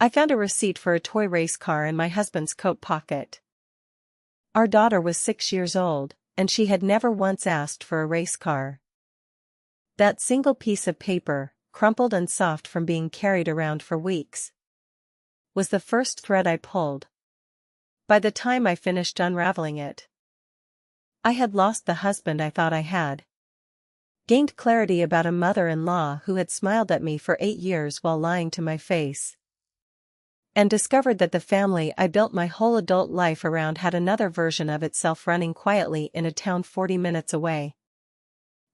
I found a receipt for a toy race car in my husband's coat pocket. Our daughter was 6 years old, and she had never once asked for a race car. That single piece of paper, crumpled and soft from being carried around for weeks, was the first thread I pulled. By the time I finished unraveling it, I had lost the husband I thought I had. Gained clarity about a mother-in-law who had smiled at me for 8 years while lying to my face. And discovered that the family I built my whole adult life around had another version of itself running quietly in a town 40 minutes away.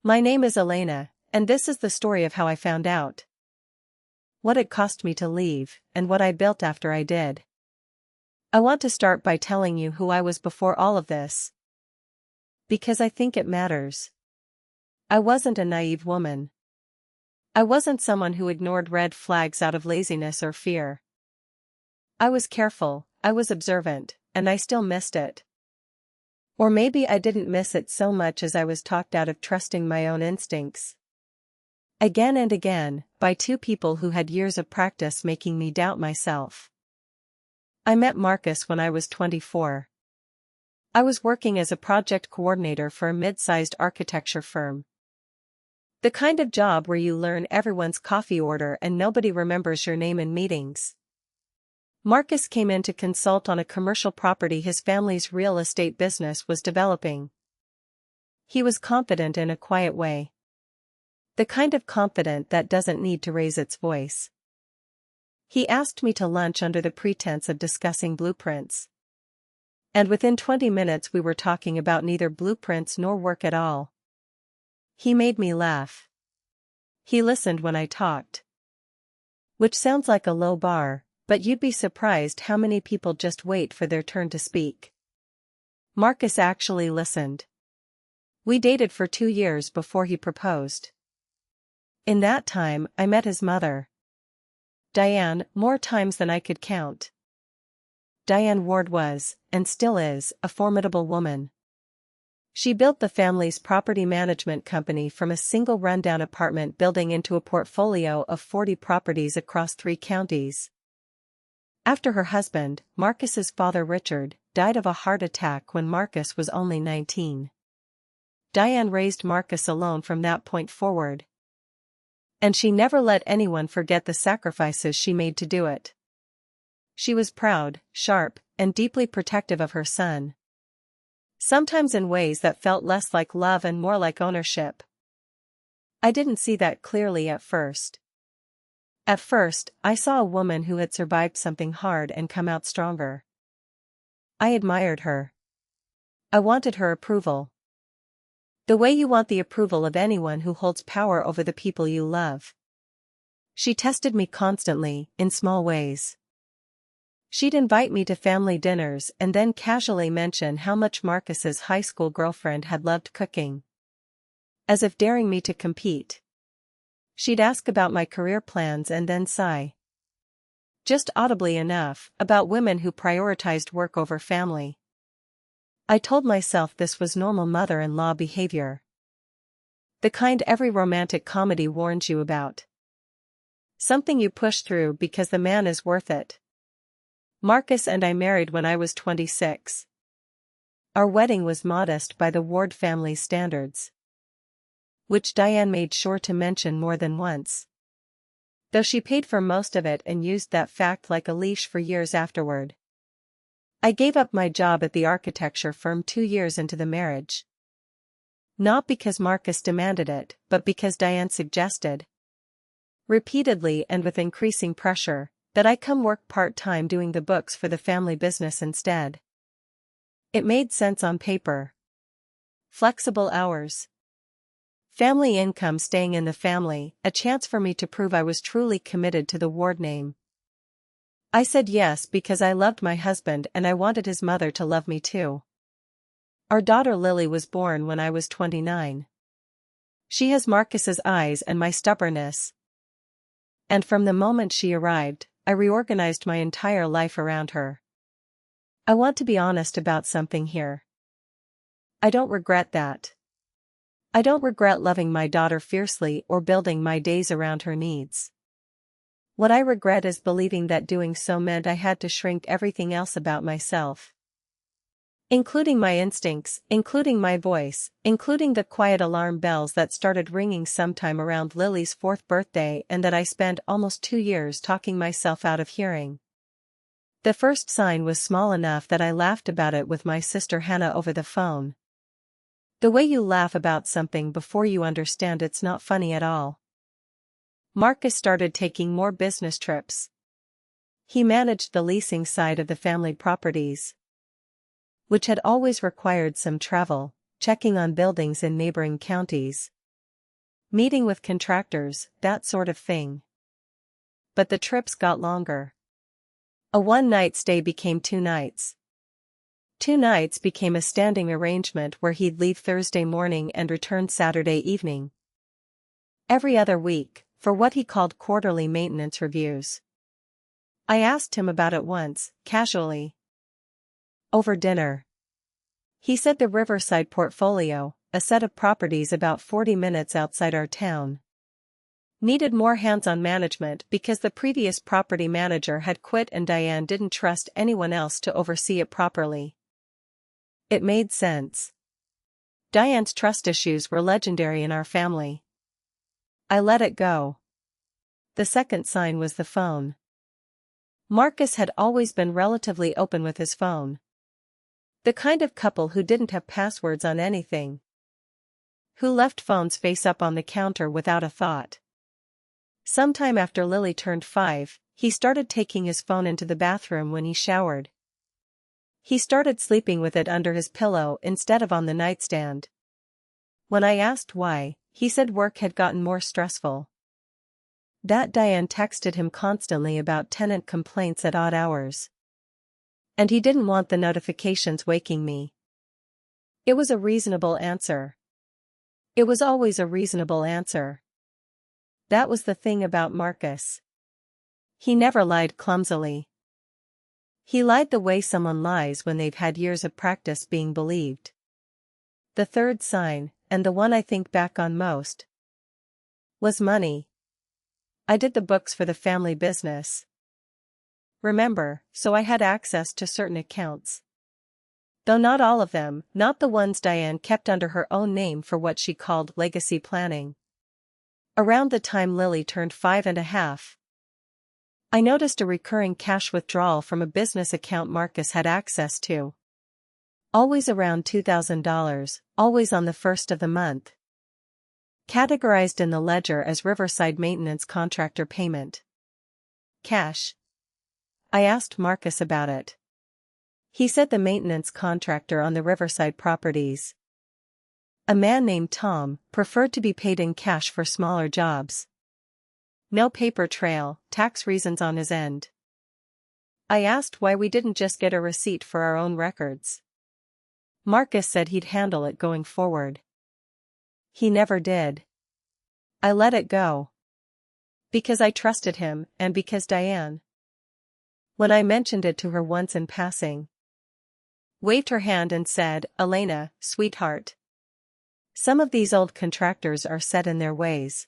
My name is Elena, and this is the story of how I found out. What it cost me to leave, and what I built after I did. I want to start by telling you who I was before all of this. Because I think it matters. I wasn't a naive woman. I wasn't someone who ignored red flags out of laziness or fear. I was careful, I was observant, and I still missed it. Or maybe I didn't miss it so much as I was talked out of trusting my own instincts. Again and again, by two people who had years of practice making me doubt myself. I met Marcus when I was 24. I was working as a project coordinator for a mid-sized architecture firm. The kind of job where you learn everyone's coffee order and nobody remembers your name in meetings. Marcus came in to consult on a commercial property his family's real estate business was developing. He was confident in a quiet way. The kind of confident that doesn't need to raise its voice. He asked me to lunch under the pretense of discussing blueprints. And within 20 minutes we were talking about neither blueprints nor work at all. He made me laugh. He listened when I talked. Which sounds like a low bar, but you'd be surprised how many people just wait for their turn to speak. Marcus actually listened. We dated for 2 years before he proposed. In that time, I met his mother, Diane, more times than I could count. Diane Ward was, and still is, a formidable woman. She built the family's property management company from a single rundown apartment building into a portfolio of 40 properties across 3 counties. After her husband, Marcus's father Richard, died of a heart attack when Marcus was only 19. Diane raised Marcus alone from that point forward. And she never let anyone forget the sacrifices she made to do it. She was proud, sharp, and deeply protective of her son. Sometimes in ways that felt less like love and more like ownership. I didn't see that clearly at first. At first, I saw a woman who had survived something hard and come out stronger. I admired her. I wanted her approval. The way you want the approval of anyone who holds power over the people you love. She tested me constantly, in small ways. She'd invite me to family dinners and then casually mention how much Marcus's high school girlfriend had loved cooking. As if daring me to compete. She'd ask about my career plans and then sigh. Just audibly enough, about women who prioritized work over family. I told myself this was normal mother-in-law behavior. The kind every romantic comedy warns you about. Something you push through because the man is worth it. Marcus and I married when I was 26. Our wedding was modest by the Ward family's standards. Which Diane made sure to mention more than once. Though she paid for most of it and used that fact like a leash for years afterward. I gave up my job at the architecture firm 2 years into the marriage. Not because Marcus demanded it, but because Diane suggested, repeatedly and with increasing pressure, that I come work part-time doing the books for the family business instead. It made sense on paper. Flexible hours. Family income staying in the family, a chance for me to prove I was truly committed to the Ward name. I said yes because I loved my husband and I wanted his mother to love me too. Our daughter Lily was born when I was 29. She has Marcus's eyes and my stubbornness. And from the moment she arrived, I reorganized my entire life around her. I want to be honest about something here. I don't regret that. I don't regret loving my daughter fiercely or building my days around her needs. What I regret is believing that doing so meant I had to shrink everything else about myself. Including my instincts, including my voice, including the quiet alarm bells that started ringing sometime around Lily's 4th birthday and that I spent almost 2 years talking myself out of hearing. The first sign was small enough that I laughed about it with my sister Hannah over the phone. The way you laugh about something before you understand it's not funny at all. Marcus started taking more business trips. He managed the leasing side of the family properties, which had always required some travel, checking on buildings in neighboring counties, meeting with contractors, that sort of thing. But the trips got longer. A one-night stay became 2 nights. 2 nights became a standing arrangement where he'd leave Thursday morning and return Saturday evening. Every other week, for what he called quarterly maintenance reviews. I asked him about it once, casually, over dinner. He said the Riverside portfolio, a set of properties about 40 minutes outside our town, needed more hands-on management because the previous property manager had quit and Diane didn't trust anyone else to oversee it properly. It made sense. Diane's trust issues were legendary in our family. I let it go. The second sign was the phone. Marcus had always been relatively open with his phone. The kind of couple who didn't have passwords on anything. Who left phones face up on the counter without a thought. Sometime after Lily turned 5, he started taking his phone into the bathroom when he showered. He started sleeping with it under his pillow instead of on the nightstand. When I asked why, he said work had gotten more stressful. That Diane texted him constantly about tenant complaints at odd hours. And he didn't want the notifications waking me. It was a reasonable answer. It was always a reasonable answer. That was the thing about Marcus. He never lied clumsily. He lied the way someone lies when they've had years of practice being believed. The third sign, and the one I think back on most, was money. I did the books for the family business. Remember, so I had access to certain accounts. Though not all of them, not the ones Diane kept under her own name for what she called legacy planning. Around the time Lily turned 5.5, I noticed a recurring cash withdrawal from a business account Marcus had access to. Always around $2,000, always on the first of the month. Categorized in the ledger as Riverside maintenance contractor payment. Cash. I asked Marcus about it. He said the maintenance contractor on the Riverside properties, a man named Tom, preferred to be paid in cash for smaller jobs. No paper trail, tax reasons on his end. I asked why we didn't just get a receipt for our own records. Marcus said he'd handle it going forward. He never did. I let it go. Because I trusted him, and because Diane, when I mentioned it to her once in passing, waved her hand and said, "Elena, sweetheart. Some of these old contractors are set in their ways.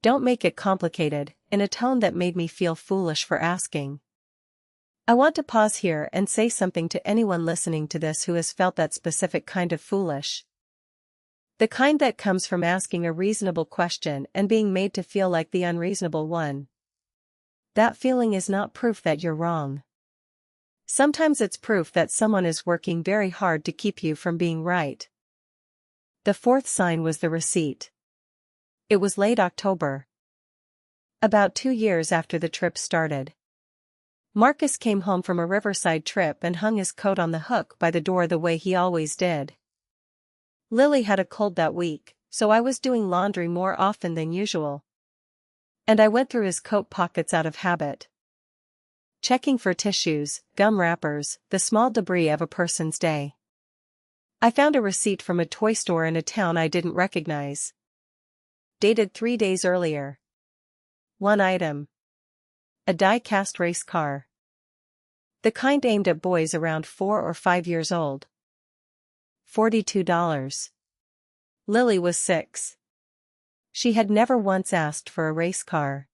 Don't make it complicated," in a tone that made me feel foolish for asking. I want to pause here and say something to anyone listening to this who has felt that specific kind of foolish. The kind that comes from asking a reasonable question and being made to feel like the unreasonable one. That feeling is not proof that you're wrong. Sometimes it's proof that someone is working very hard to keep you from being right. The fourth sign was the receipt. It was late October. About 2 years after the trip started. Marcus came home from a Riverside trip and hung his coat on the hook by the door the way he always did. Lily had a cold that week, so I was doing laundry more often than usual. And I went through his coat pockets out of habit, checking for tissues, gum wrappers, the small debris of a person's day. I found a receipt from a toy store in a town I didn't recognize. Dated 3 days earlier. One item. A die-cast race car. The kind aimed at boys around 4 or 5 years old. $42. Lily was 6. She had never once asked for a race car.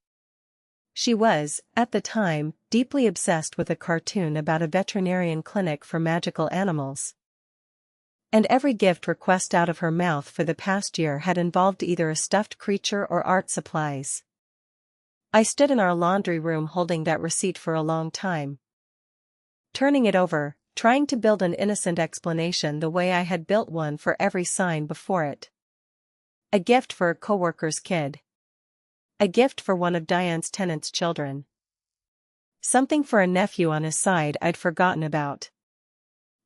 She was, at the time, deeply obsessed with a cartoon about a veterinarian clinic for magical animals. And every gift request out of her mouth for the past year had involved either a stuffed creature or art supplies. I stood in our laundry room holding that receipt for a long time, turning it over, trying to build an innocent explanation the way I had built one for every sign before it. A gift for a coworker's kid. A gift for one of Diane's tenants' children. Something for a nephew on his side I'd forgotten about.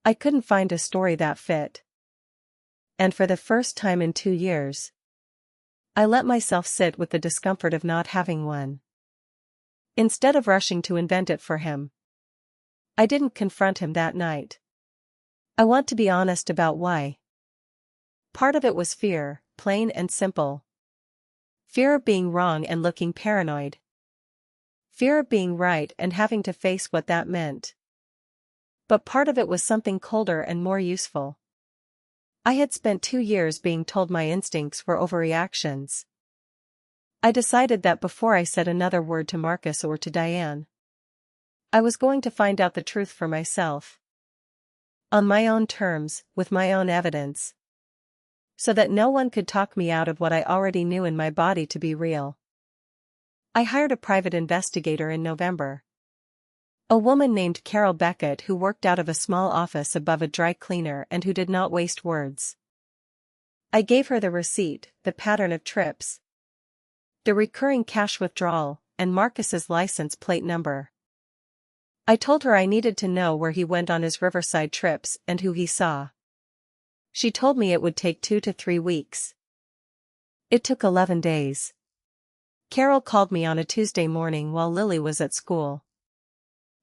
I couldn't find a story that fit. And for the first time in 2 years, I let myself sit with the discomfort of not having one. Instead of rushing to invent it for him, I didn't confront him that night. I want to be honest about why. Part of it was fear, plain and simple. Fear of being wrong and looking paranoid. Fear of being right and having to face what that meant. But part of it was something colder and more useful. I had spent 2 years being told my instincts were overreactions. I decided that before I said another word to Marcus or to Diane, I was going to find out the truth for myself. On my own terms, with my own evidence. So that no one could talk me out of what I already knew in my body to be real. I hired a private investigator in November. A woman named Carol Beckett who worked out of a small office above a dry cleaner and who did not waste words. I gave her the receipt, the pattern of trips, the recurring cash withdrawal, and Marcus's license plate number. I told her I needed to know where he went on his riverside trips and who he saw. She told me it would take 2 to 3 weeks. It took 11 days. Carol called me on a Tuesday morning while Lily was at school.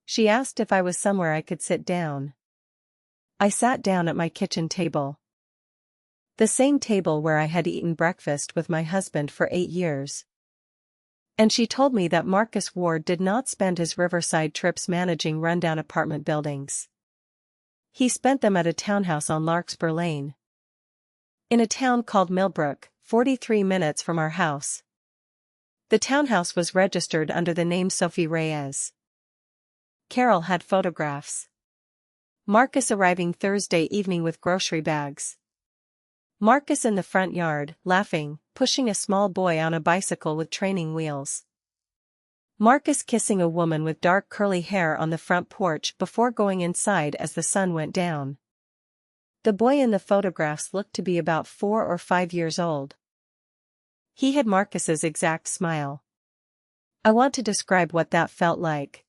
She asked if I was somewhere I could sit down. I sat down at my kitchen table. The same table where I had eaten breakfast with my husband for 8 years. And she told me that Marcus Ward did not spend his riverside trips managing rundown apartment buildings. He spent them at a townhouse on Larkspur Lane, in a town called Millbrook, 43 minutes from our house. The townhouse was registered under the name Sophie Reyes. Carol had photographs. Marcus arriving Thursday evening with grocery bags. Marcus in the front yard, laughing, pushing a small boy on a bicycle with training wheels. Marcus kissing a woman with dark curly hair on the front porch before going inside as the sun went down. The boy in the photographs looked to be about 4 or 5 years old. He had Marcus's exact smile. I want to describe what that felt like,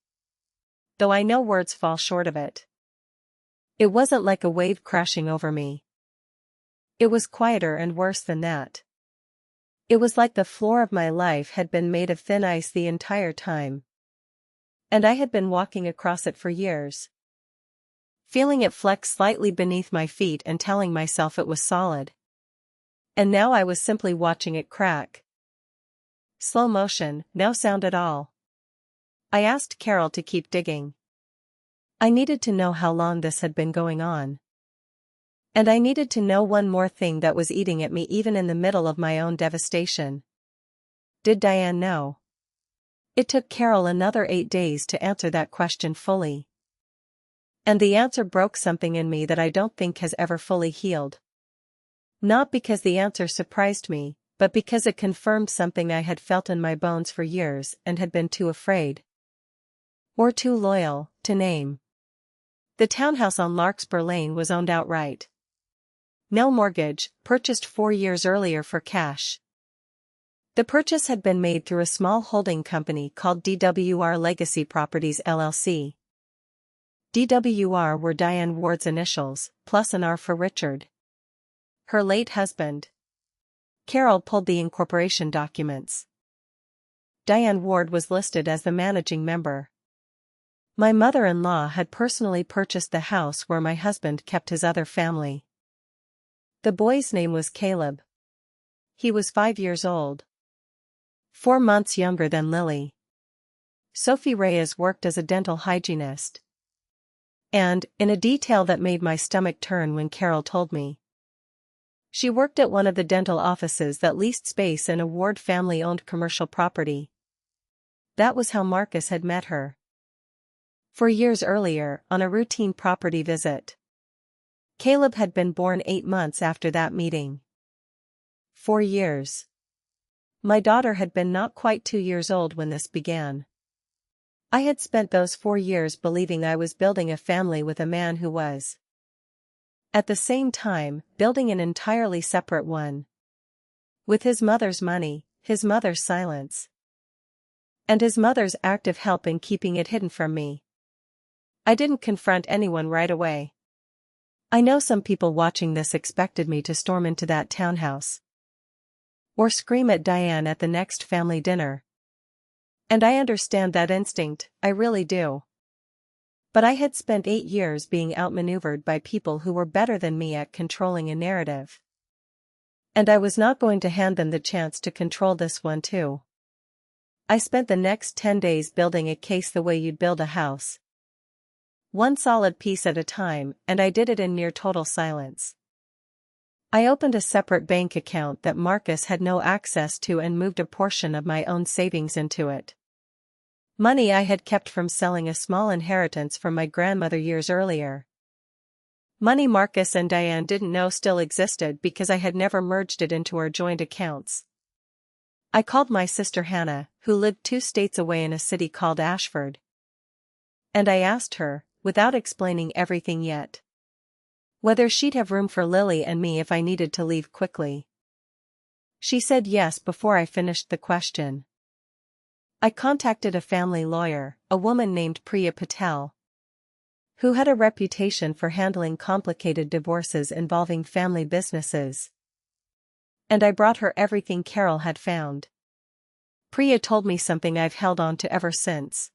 though I know words fall short of it. It wasn't like a wave crashing over me. It was quieter and worse than that. It was like the floor of my life had been made of thin ice the entire time. And I had been walking across it for years, feeling it flex slightly beneath my feet and telling myself it was solid. And now I was simply watching it crack. Slow motion, no sound at all. I asked Carol to keep digging. I needed to know how long this had been going on. And I needed to know one more thing that was eating at me even in the middle of my own devastation. Did Diane know? It took Carol another 8 days to answer that question fully. And the answer broke something in me that I don't think has ever fully healed. Not because the answer surprised me, but because it confirmed something I had felt in my bones for years and had been too afraid, or too loyal, to name. The townhouse on Larkspur Lane was owned outright. No mortgage, purchased 4 years earlier for cash. The purchase had been made through a small holding company called DWR Legacy Properties LLC. DWR were Diane Ward's initials, plus an R for Richard, her late husband. Carol pulled the incorporation documents. Diane Ward was listed as the managing member. My mother-in-law had personally purchased the house where my husband kept his other family. The boy's name was Caleb. He was 5 years old, 4 months younger than Lily. Sophie Reyes worked as a dental hygienist. And, in a detail that made my stomach turn when Carol told me, she worked at one of the dental offices that leased space in a Ward family-owned commercial property. That was how Marcus had met her. 4 years earlier, on a routine property visit. Caleb had been born 8 months after that meeting. 4 years. My daughter had been not quite 2 years old when this began. I had spent those 4 years believing I was building a family with a man who was, at the same time, building an entirely separate one. With his mother's money, his mother's silence, and his mother's active help in keeping it hidden from me. I didn't confront anyone right away. I know some people watching this expected me to storm into that townhouse, or scream at Diane at the next family dinner. And I understand that instinct, I really do. But I had spent 8 years being outmaneuvered by people who were better than me at controlling a narrative. And I was not going to hand them the chance to control this one too. I spent the next 10 days building a case the way you'd build a house. One solid piece at a time, and I did it in near total silence. I opened a separate bank account that Marcus had no access to and moved a portion of my own savings into it. Money I had kept from selling a small inheritance from my grandmother years earlier. Money Marcus and Diane didn't know still existed because I had never merged it into our joint accounts. I called my sister Hannah, who lived 2 states away in a city called Ashford. And I asked her, without explaining everything yet, whether she'd have room for Lily and me if I needed to leave quickly. She said yes before I finished the question. I contacted a family lawyer, a woman named Priya Patel, who had a reputation for handling complicated divorces involving family businesses. And I brought her everything Carol had found. Priya told me something I've held on to ever since.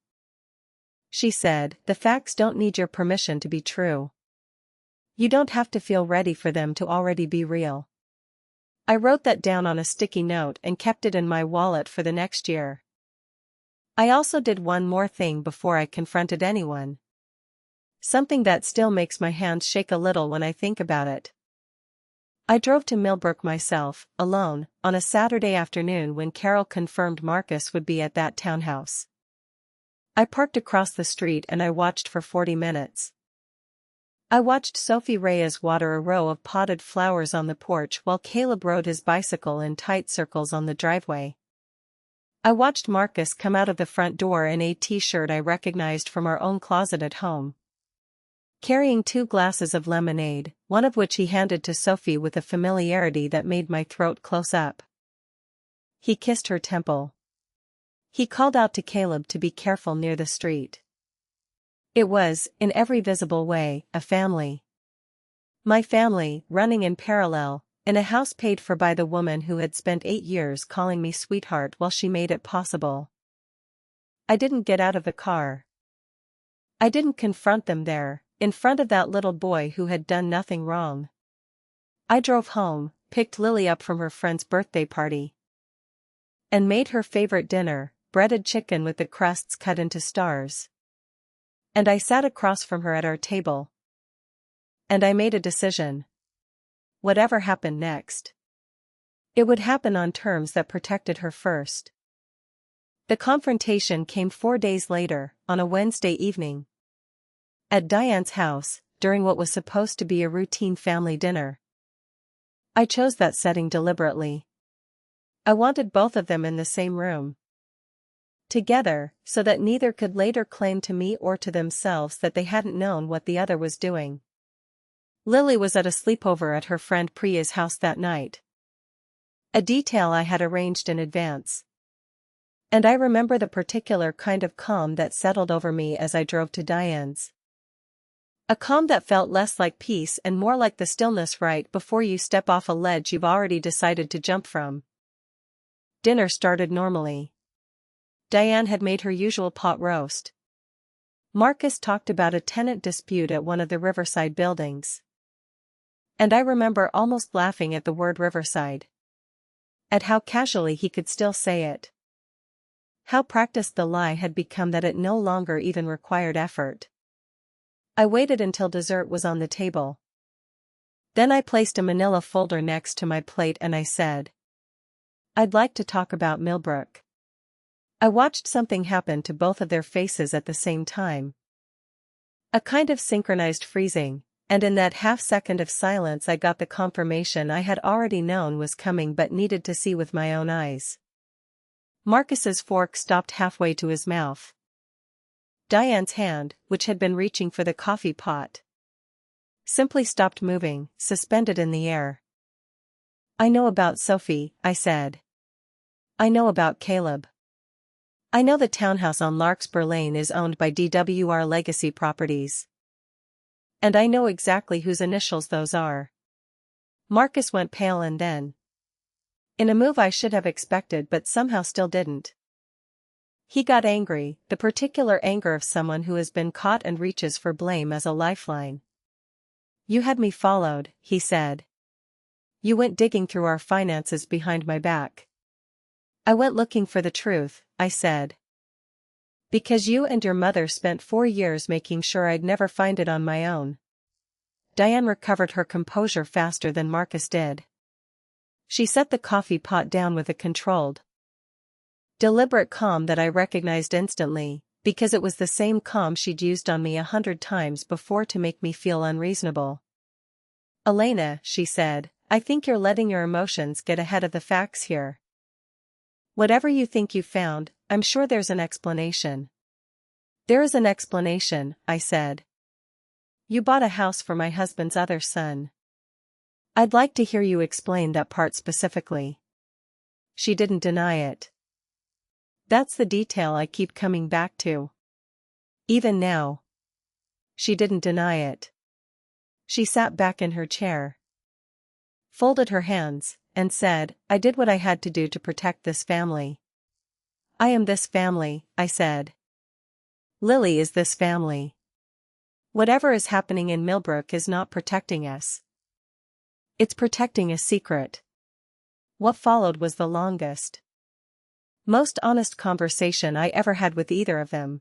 She said, "The facts don't need your permission to be true. You don't have to feel ready for them to already be real." I wrote that down on a sticky note and kept it in my wallet for the next year. I also did one more thing before I confronted anyone. Something that still makes my hands shake a little when I think about it. I drove to Millbrook myself, alone, on a Saturday afternoon when Carol confirmed Marcus would be at that townhouse. I parked across the street and I watched for 40 minutes. I watched Sophie Reyes water a row of potted flowers on the porch while Caleb rode his bicycle in tight circles on the driveway. I watched Marcus come out of the front door in a t-shirt I recognized from our own closet at home, carrying 2 glasses of lemonade, one of which he handed to Sophie with a familiarity that made my throat close up. He kissed her temple. He called out to Caleb to be careful near the street. It was, in every visible way, a family. My family, running in parallel, in a house paid for by the woman who had spent 8 years calling me sweetheart while she made it possible. I didn't get out of the car. I didn't confront them there, in front of that little boy who had done nothing wrong. I drove home, picked Lily up from her friend's birthday party, and made her favorite dinner, breaded chicken with the crusts cut into stars. And I sat across from her at our table. And I made a decision. Whatever happened next, it would happen on terms that protected her first. The confrontation came 4 days later, on a Wednesday evening, at Diane's house, during what was supposed to be a routine family dinner. I chose that setting deliberately. I wanted both of them in the same room, together, so that neither could later claim to me or to themselves that they hadn't known what the other was doing. Lily was at a sleepover at her friend Priya's house that night, a detail I had arranged in advance. And I remember the particular kind of calm that settled over me as I drove to Diane's. A calm that felt less like peace and more like the stillness right before you step off a ledge you've already decided to jump from. Dinner started normally. Diane had made her usual pot roast. Marcus talked about a tenant dispute at one of the Riverside buildings. And I remember almost laughing at the word Riverside. At how casually he could still say it. How practiced the lie had become that it no longer even required effort. I waited until dessert was on the table. Then I placed a manila folder next to my plate and I said, "I'd like to talk about Millbrook." I watched something happen to both of their faces at the same time. A kind of synchronized freezing, and in that half-second of silence I got the confirmation I had already known was coming but needed to see with my own eyes. Marcus's fork stopped halfway to his mouth. Diane's hand, which had been reaching for the coffee pot, simply stopped moving, suspended in the air. I know about Sophie, I said. I know about Caleb. I know the townhouse on Larkspur Lane is owned by DWR Legacy Properties. And I know exactly whose initials those are. Marcus went pale and then, in a move I should have expected but somehow still didn't, he got angry, the particular anger of someone who has been caught and reaches for blame as a lifeline. You had me followed, he said. You went digging through our finances behind my back. I went looking for the truth, I said. Because you and your mother spent 4 years making sure I'd never find it on my own. Diane recovered her composure faster than Marcus did. She set the coffee pot down with a controlled, deliberate calm that I recognized instantly, because it was the same calm she'd used on me 100 times before to make me feel unreasonable. Elena, she said, I think you're letting your emotions get ahead of the facts here. Whatever you think you found, I'm sure there's an explanation. There is an explanation, I said. You bought a house for my husband's other son. I'd like to hear you explain that part specifically. She didn't deny it. That's the detail I keep coming back to. Even now. She didn't deny it. She sat back in her chair, folded her hands, and said, I did what I had to do to protect this family. I am this family, I said. Lily is this family. Whatever is happening in Millbrook is not protecting us. It's protecting a secret. What followed was the longest, most honest conversation I ever had with either of them.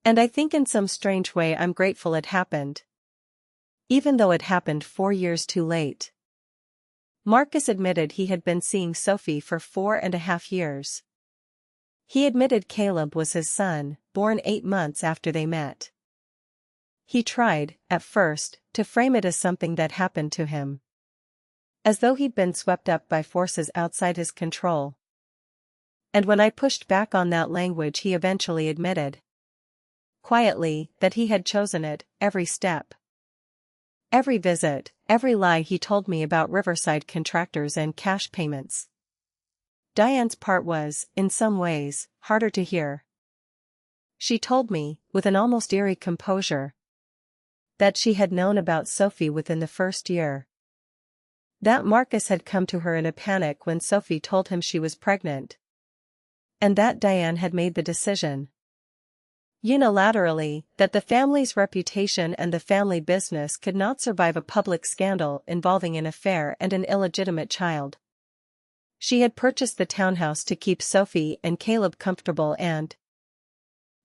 And I think in some strange way I'm grateful it happened. Even though it happened 4 years too late. Marcus admitted he had been seeing Sophie for 4.5 years. He admitted Caleb was his son, born 8 months after they met. He tried, at first, to frame it as something that happened to him. As though he'd been swept up by forces outside his control. And when I pushed back on that language he eventually admitted, quietly, that he had chosen it, every step. Every visit, every lie he told me about Riverside contractors and cash payments. Diane's part was, in some ways, harder to hear. She told me, with an almost eerie composure, that she had known about Sophie within the first year. That Marcus had come to her in a panic when Sophie told him she was pregnant. And that Diane had made the decision, unilaterally, that the family's reputation and the family business could not survive a public scandal involving an affair and an illegitimate child. She had purchased the townhouse to keep Sophie and Caleb comfortable and,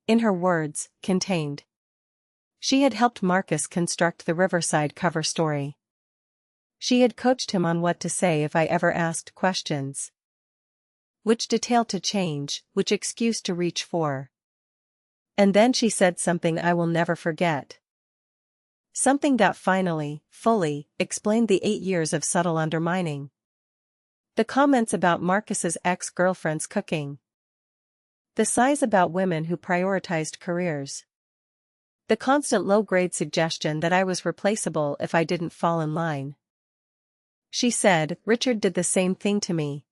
in her words, contained. She had helped Marcus construct the Riverside cover story. She had coached him on what to say if I ever asked questions. Which detail to change, which excuse to reach for. And then she said something I will never forget. Something that finally, fully, explained the 8 years of subtle undermining. The comments about Marcus's ex-girlfriend's cooking. The sighs about women who prioritized careers. The constant low-grade suggestion that I was replaceable if I didn't fall in line. She said, Richard did the same thing to me.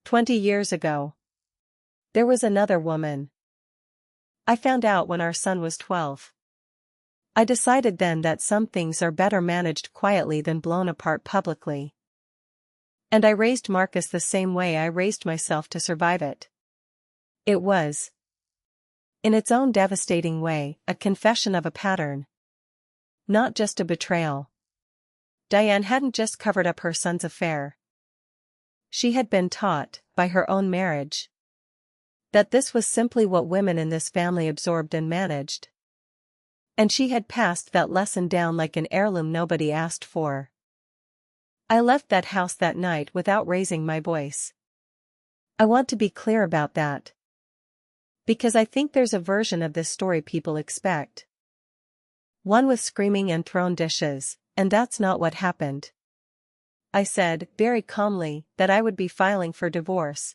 20 years ago. There was another woman. I found out when our son was 12. I decided then that some things are better managed quietly than blown apart publicly. And I raised Marcus the same way I raised myself to survive it. It was, in its own devastating way, a confession of a pattern. Not just a betrayal. Diane hadn't just covered up her son's affair. She had been taught, by her own marriage, that this was simply what women in this family absorbed and managed. And she had passed that lesson down like an heirloom nobody asked for. I left that house that night without raising my voice. I want to be clear about that. Because I think there's a version of this story people expect. One with screaming and thrown dishes, and that's not what happened. I said, very calmly, that I would be filing for divorce.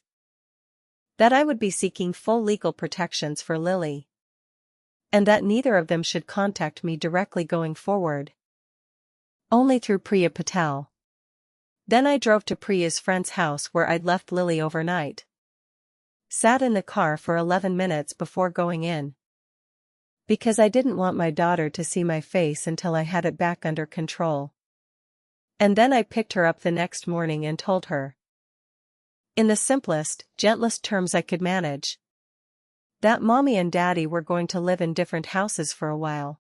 That I would be seeking full legal protections for Lily. And that neither of them should contact me directly going forward. Only through Priya Patel. Then I drove to Priya's friend's house where I'd left Lily overnight. Sat in the car for 11 minutes before going in. Because I didn't want my daughter to see my face until I had it back under control. And then I picked her up the next morning and told her. In the simplest, gentlest terms I could manage. That mommy and daddy were going to live in different houses for a while.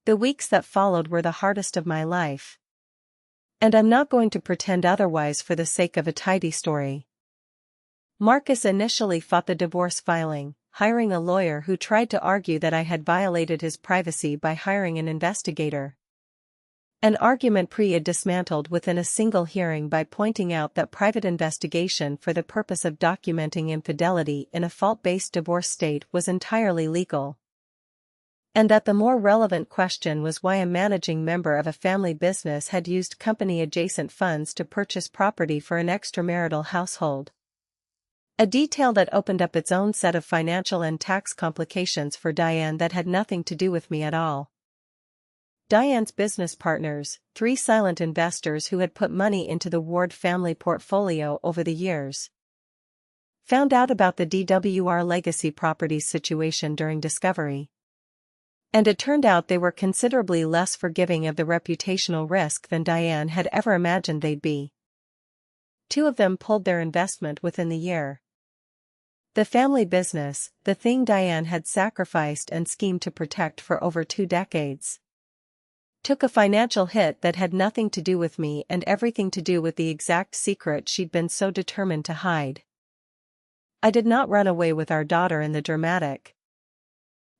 The weeks that followed were the hardest of my life. And I'm not going to pretend otherwise for the sake of a tidy story. Marcus initially fought the divorce filing, hiring a lawyer who tried to argue that I had violated his privacy by hiring an investigator. An argument Priya dismantled within a single hearing by pointing out that private investigation for the purpose of documenting infidelity in a fault-based divorce state was entirely legal. And that the more relevant question was why a managing member of a family business had used company-adjacent funds to purchase property for an extramarital household. A detail that opened up its own set of financial and tax complications for Diane that had nothing to do with me at all. Diane's business partners, 3 silent investors who had put money into the Ward family portfolio over the years, found out about the DWR legacy properties situation during discovery. And it turned out they were considerably less forgiving of the reputational risk than Diane had ever imagined they'd be. 2 of them pulled their investment within the year. The family business, the thing Diane had sacrificed and schemed to protect for over 2 decades. Took a financial hit that had nothing to do with me and everything to do with the exact secret she'd been so determined to hide. I did not run away with our daughter in the dramatic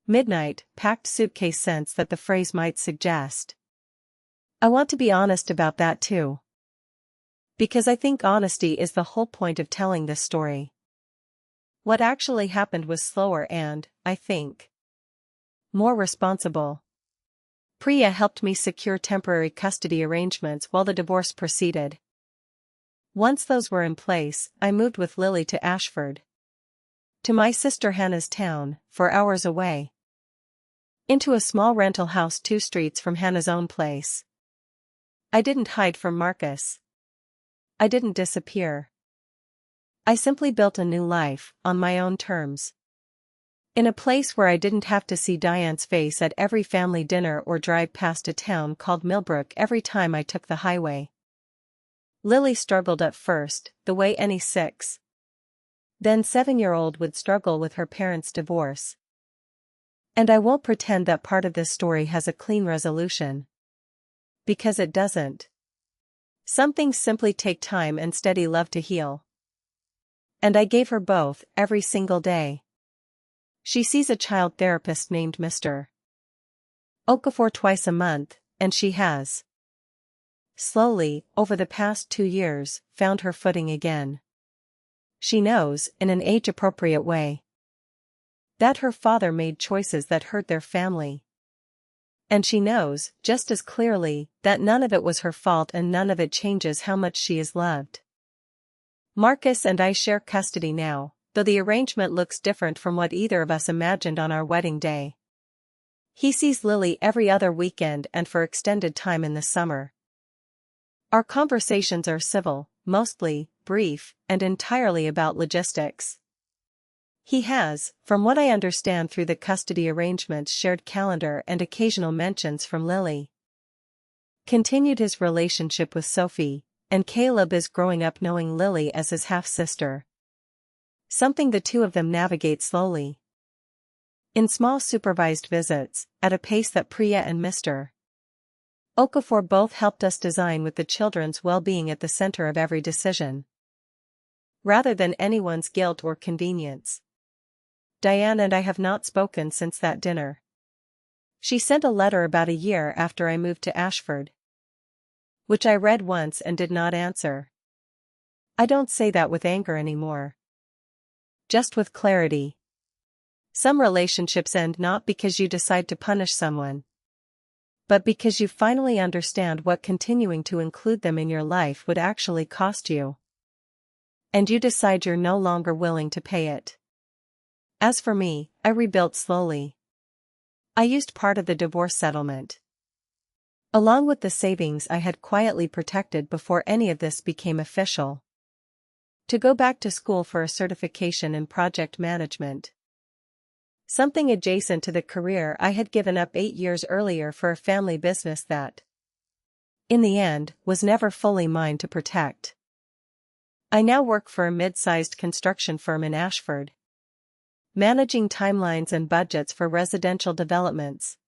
midnight, packed suitcase sense that the phrase might suggest. I want to be honest about that too. Because I think honesty is the whole point of telling this story. What actually happened was slower and, I think, more responsible. Priya helped me secure temporary custody arrangements while the divorce proceeded. Once those were in place, I moved with Lily to Ashford. To my sister Hannah's town, 4 hours away. Into a small rental house 2 streets from Hannah's own place. I didn't hide from Marcus. I didn't disappear. I simply built a new life, on my own terms. In a place where I didn't have to see Diane's face at every family dinner or drive past a town called Millbrook every time I took the highway. Lily struggled at first, the way any 6. Then 7-year-old would struggle with her parents' divorce. And I won't pretend that part of this story has a clean resolution. Because it doesn't. Some things simply take time and steady love to heal. And I gave her both, every single day. She sees a child therapist named Mr. Okafor twice a month, and she has, slowly, over the past 2 years, found her footing again. She knows, in an age-appropriate way, that her father made choices that hurt their family. And she knows, just as clearly, that none of it was her fault and none of it changes how much she is loved. Marcus and I share custody now, though the arrangement looks different from what either of us imagined on our wedding day. He sees Lily every other weekend and for extended time in the summer. Our conversations are civil, mostly, brief, and entirely about logistics. He has, from what I understand through the custody arrangements, shared calendar and occasional mentions from Lily. Continued his relationship with Sophie, and Caleb is growing up knowing Lily as his half-sister. Something the 2 of them navigate slowly. In small supervised visits, at a pace that Priya and Mr. Okafor both helped us design with the children's well-being at the center of every decision. Rather than anyone's guilt or convenience. Diane and I have not spoken since that dinner. She sent a letter about a year after I moved to Ashford, which I read once and did not answer. I don't say that with anger anymore. Just with clarity. Some relationships end not because you decide to punish someone, but because you finally understand what continuing to include them in your life would actually cost you. And you decide you're no longer willing to pay it. As for me, I rebuilt slowly. I used part of the divorce settlement, along with the savings I had quietly protected before any of this became official, to go back to school for a certification in project management. Something adjacent to the career I had given up 8 years earlier for a family business that, in the end, was never fully mine to protect. I now work for a mid-sized construction firm in Ashford, managing timelines and budgets for residential developments.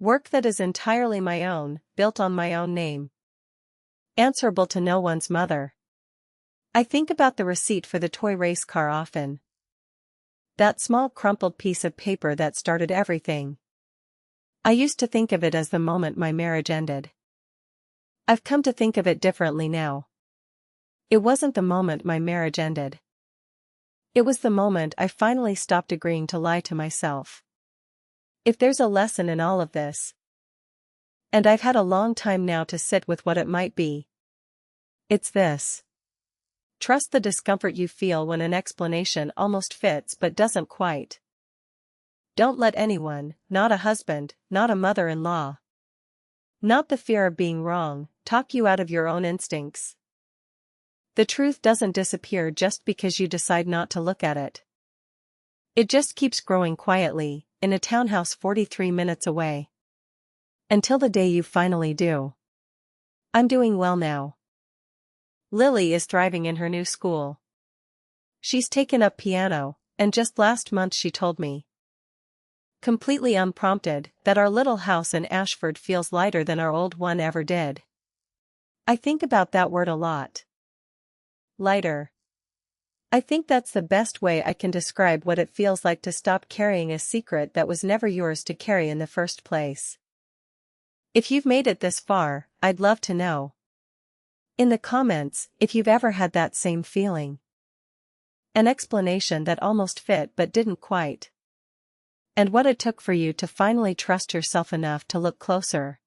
Work that is entirely my own, built on my own name. Answerable to no one's mother. I think about the receipt for the toy race car often. That small crumpled piece of paper that started everything. I used to think of it as the moment my marriage ended. I've come to think of it differently now. It wasn't the moment my marriage ended. It was the moment I finally stopped agreeing to lie to myself. If there's a lesson in all of this, and I've had a long time now to sit with what it might be, it's this. Trust the discomfort you feel when an explanation almost fits but doesn't quite. Don't let anyone, not a husband, not a mother-in-law, not the fear of being wrong, talk you out of your own instincts. The truth doesn't disappear just because you decide not to look at it. It just keeps growing quietly, in a townhouse 43 minutes away. Until the day you finally do. I'm doing well now. Lily is thriving in her new school. She's taken up piano, and just last month she told me, completely unprompted, that our little house in Ashford feels lighter than our old one ever did. I think about that word a lot. Lighter. I think that's the best way I can describe what it feels like to stop carrying a secret that was never yours to carry in the first place. If you've made it this far, I'd love to know in the comments if you've ever had that same feeling. An explanation that almost fit but didn't quite. And what it took for you to finally trust yourself enough to look closer.